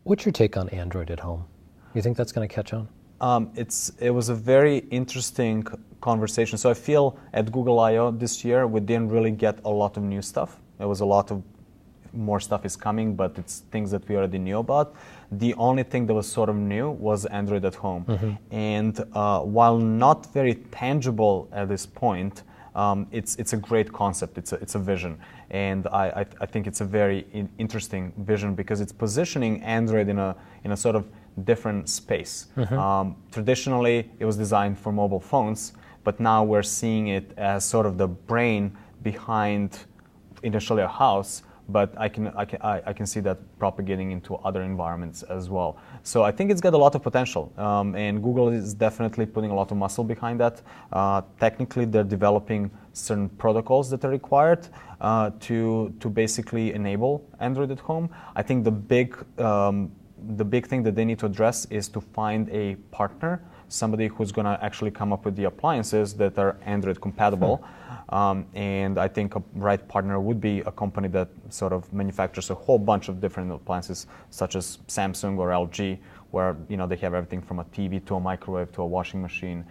What's your take on Android at home? You think that's going to catch on? It was a very interesting conversation. So I feel at Google I/O this year, we didn't really get a lot of new stuff. There was a lot of more stuff is coming, but it's things that we already knew about. The only thing that was sort of new was Android at home. And while not very tangible at this point, it's a great concept. It's a vision, and I think it's a very interesting vision because it's positioning Android in a sort of different space. Traditionally, it was designed for mobile phones, but now we're seeing it as sort of the brain behind initially a house. But I can see that propagating into other environments as well. So I think it's got a lot of potential, and Google is definitely putting a lot of muscle behind that. Technically, they're developing certain protocols that are required to basically enable Android at home. I think the big thing that they need to address is to find a partner, somebody who's going to actually come up with the appliances that are Android compatible. And I think a right partner would be a company that sort of manufactures a whole bunch of different appliances, such as Samsung or LG, where they have everything from a TV to a microwave to a washing machine,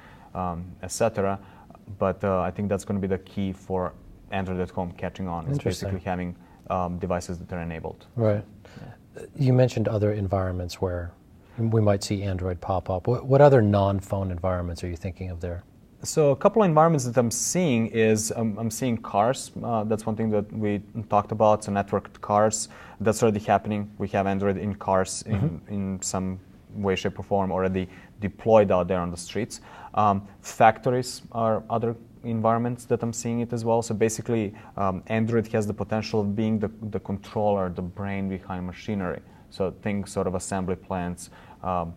etc. But I think that's going to be the key for Android at home catching on. It's basically having devices that are enabled. Right. Yeah. You mentioned other environments where we might see Android pop up. What other non-phone environments are you thinking of there? So a couple of environments that I'm seeing is I'm seeing cars. That's one thing that we talked about. So networked cars, that's already happening. We have Android in cars in some way, shape, or form already deployed out there on the streets. Factories are other environments that I'm seeing it as well. So basically, Android has the potential of being the controller, the brain behind machinery. So think sort of assembly plants,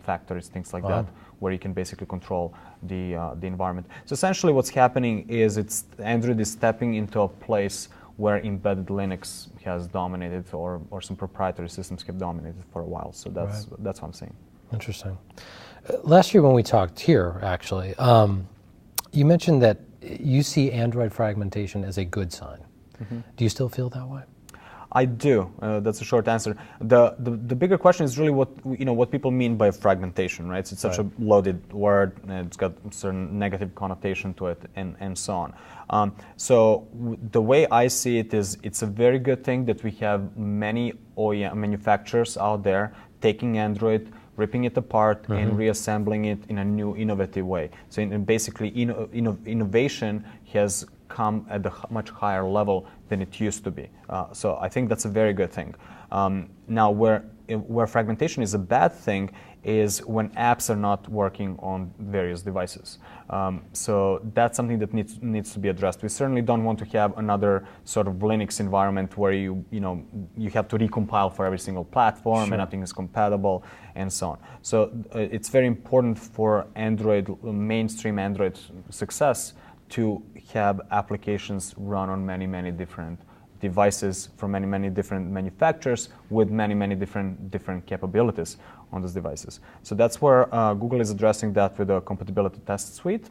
factories, things like that, where you can basically control the environment. So essentially what's happening is Android is stepping into a place where embedded Linux has dominated or some proprietary systems have dominated for a while. So that's what I'm saying. Interesting. Last year when we talked here, actually, you mentioned that you see Android fragmentation as a good sign. Do you still feel that way? I do. That's a short answer. The bigger question is really what people mean by fragmentation, right? So it's such a loaded word, and it's got a certain negative connotation to it, and so on. So the way I see it is, it's a very good thing that we have many OEM manufacturers out there taking Android, ripping it apart, and reassembling it in a new, innovative way. So basically, innovation has come at a much higher level than it used to be. So I think that's a very good thing. Now, where fragmentation is a bad thing is when apps are not working on various devices. So that's something that needs to be addressed. We certainly don't want to have another sort of Linux environment where you have to recompile for every single platform and nothing is compatible and so on. So it's very important for Android, mainstream Android success, to have applications run on many different devices from many different manufacturers with many different capabilities on those devices. So that's where Google is addressing that with a compatibility test suite,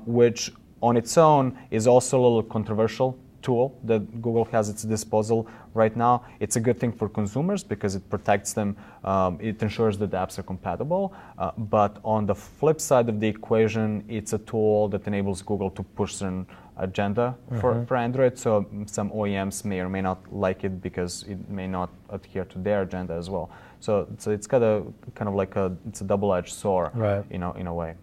which on its own is also a little controversial tool that Google has at its disposal right now. It's a good thing for consumers because it protects them, it ensures that the apps are compatible, but on the flip side of the equation, it's a tool that enables Google to push certain agenda for Android, so some OEMs may or may not like it because it may not adhere to their agenda as well. So it's got a kind of like it's a double-edged sword, in a way.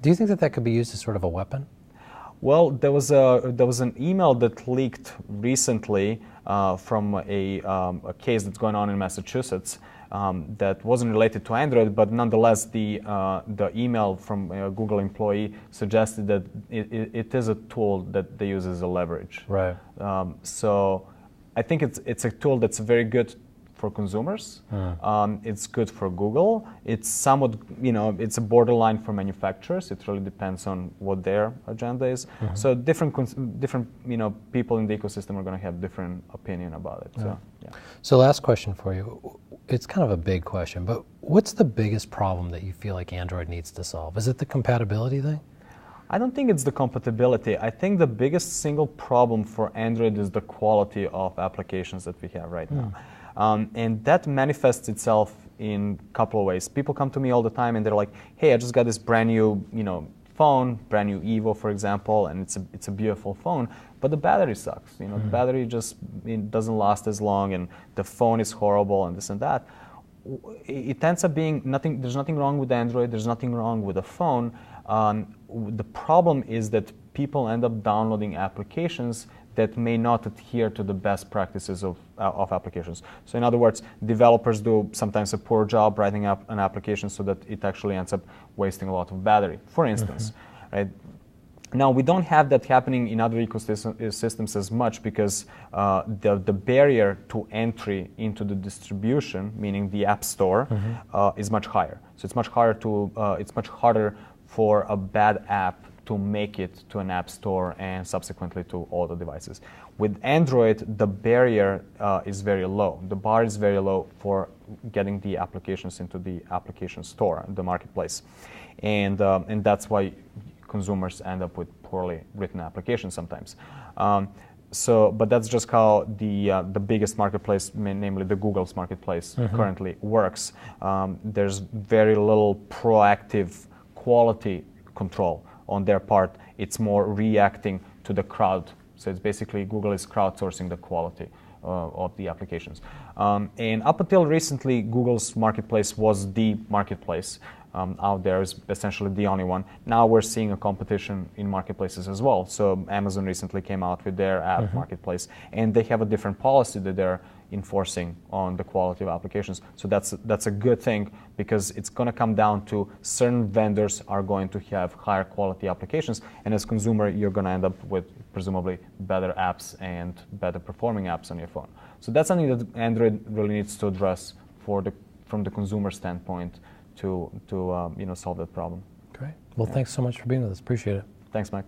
Do you think that could be used as sort of a weapon? Well, there was an email that leaked recently from a case that's going on in Massachusetts that wasn't related to Android, but nonetheless, the email from a Google employee suggested that it is a tool that they use as a leverage. Right. So I think it's a tool that's very good for consumers. It's good for Google. It's somewhat, it's a borderline for manufacturers. It really depends on what their agenda is. So different people in the ecosystem are going to have different opinion about it. So, So last question for you. It's kind of a big question, but what's the biggest problem that you feel like Android needs to solve? Is it the compatibility thing? I don't think it's the compatibility. I think the biggest single problem for Android is the quality of applications that we have right now. And that manifests itself in a couple of ways. People come to me all the time and they're like, hey, I just got this brand new, phone, brand new Evo, for example, and it's a beautiful phone, but the battery sucks. The battery just doesn't last as long, and the phone is horrible, and this and that. It ends up being nothing. There's nothing wrong with Android. There's nothing wrong with the phone. The problem is that people end up downloading applications that may not adhere to the best practices of applications. So in other words, developers do sometimes a poor job writing up an application so that it actually ends up wasting a lot of battery, for instance. Right? Now, we don't have that happening in other ecosystems as much because the barrier to entry into the distribution, meaning the App Store, is much higher. So it's much harder for a bad app to make it to an app store and subsequently to all the devices. With Android, the barrier is very low. The bar is very low for getting the applications into the application store, the marketplace. And that's why consumers end up with poorly written applications sometimes. But that's just how the biggest marketplace, namely the Google's marketplace, currently works. There's very little proactive quality control on their part. It's more reacting to the crowd. So it's basically Google is crowdsourcing the quality of the applications. And up until recently, Google's marketplace was the marketplace out there, is essentially the only one. Now we're seeing a competition in marketplaces as well. So Amazon recently came out with their app marketplace, and they have a different policy that they're enforcing on the quality of applications. So that's a good thing, because it's going to come down to certain vendors are going to have higher quality applications, and as consumer you're going to end up with presumably better apps and better performing apps on your phone. So that's something that Android really needs to address from the consumer standpoint to solve that problem. Great. Well, thanks so much for being with us. Appreciate it. Thanks, Mike.